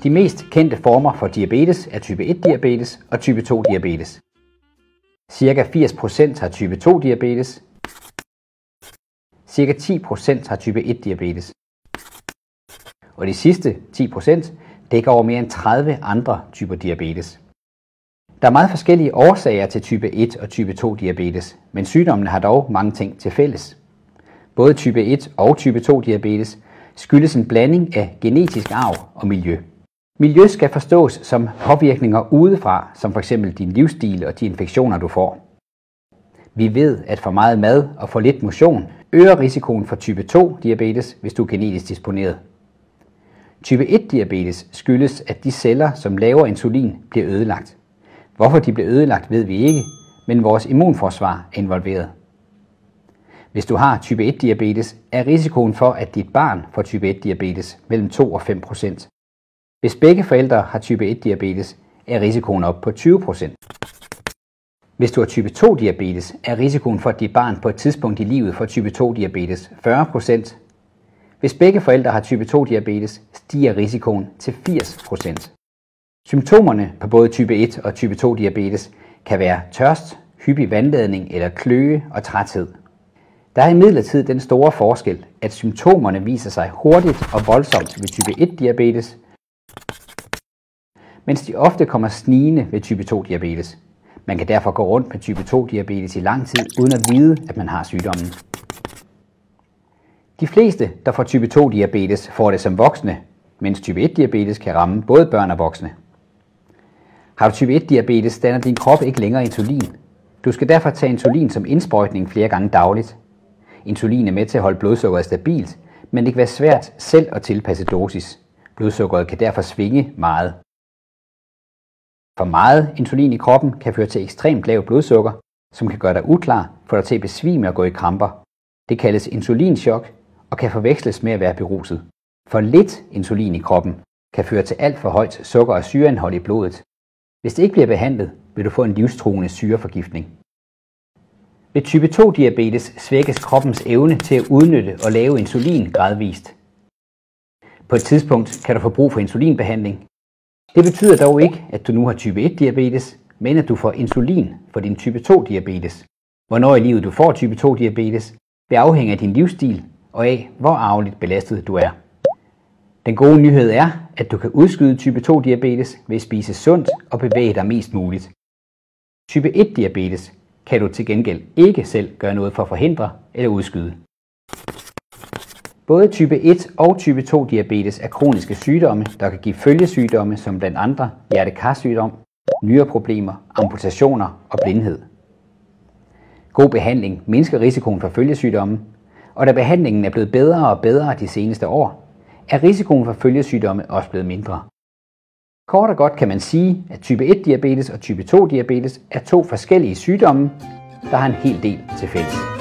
De mest kendte former for diabetes er type 1 diabetes og type 2 diabetes. Cirka 80% har type 2 diabetes. Cirka 10% har type 1 diabetes. Og de sidste 10% dækker over mere end 30 andre typer diabetes. Der er meget forskellige årsager til type 1 og type 2 diabetes, men sygdommene har dog mange ting til fælles. Både type 1 og type 2 diabetes skyldes en blanding af genetisk arv og miljø. Miljø skal forstås som påvirkninger udefra, som f.eks. din livsstil og de infektioner, du får. Vi ved, at for meget mad og for lidt motion øger risikoen for type 2 diabetes, hvis du er genetisk disponeret. Type 1 diabetes skyldes, at de celler, som laver insulin, bliver ødelagt. Hvorfor de bliver ødelagt, ved vi ikke, men vores immunforsvar er involveret. Hvis du har type 1 diabetes, er risikoen for, at dit barn får type 1 diabetes mellem 2 og 5%. Hvis begge forældre har type 1 diabetes, er risikoen op på 20%. Hvis du har type 2 diabetes, er risikoen for, at dit barn på et tidspunkt i livet får type 2 diabetes 40%. Hvis begge forældre har type 2 diabetes, stiger risikoen til 80%. Symptomerne på både type 1 og type 2 diabetes kan være tørst, hyppig vandladning eller kløe og træthed. Der er imidlertid den store forskel, at symptomerne viser sig hurtigt og voldsomt ved type 1 diabetes, mens de ofte kommer snigende ved type 2 diabetes. Man kan derfor gå rundt med type 2 diabetes i lang tid, uden at vide, at man har sygdommen. De fleste, der får type 2 diabetes, får det som voksne, mens type 1 diabetes kan ramme både børn og voksne. Har du type 1 diabetes, danner din krop ikke længere insulin. Du skal derfor tage insulin som indsprøjtning flere gange dagligt. Insulin er med til at holde blodsukkeret stabilt, men det kan være svært selv at tilpasse dosis. Blodsukkeret kan derfor svinge meget. For meget insulin i kroppen kan føre til ekstremt lavt blodsukker, som kan gøre dig uklar, få dig til at besvime og gå i kramper. Det kaldes insulinchok og kan forveksles med at være beruset. For lidt insulin i kroppen kan føre til alt for højt sukker- og syreindhold i blodet. Hvis det ikke bliver behandlet, vil du få en livstruende syreforgiftning. Ved type 2 diabetes svækkes kroppens evne til at udnytte og lave insulin gradvist. På et tidspunkt kan du få brug for insulinbehandling. Det betyder dog ikke, at du nu har type 1 diabetes, men at du får insulin for din type 2 diabetes. Hvornår i livet du får type 2 diabetes, vil afhænge af din livsstil og af, hvor arveligt belastet du er. Den gode nyhed er, at du kan udskyde type 2 diabetes ved at spise sundt og bevæge dig mest muligt. Type 1 diabetes kan du til gengæld ikke selv gøre noget for at forhindre eller udskyde. Både type 1 og type 2 diabetes er kroniske sygdomme, der kan give følgesygdomme som blandt andre hjerte-karsygdom, nyreproblemer, amputationer og blindhed. God behandling mindsker risikoen for følgesygdomme, og da behandlingen er blevet bedre og bedre de seneste år, er risikoen for følgesygdomme også blevet mindre. Kort og godt kan man sige, at type 1 diabetes og type 2 diabetes er to forskellige sygdomme, der har en hel del til fælles.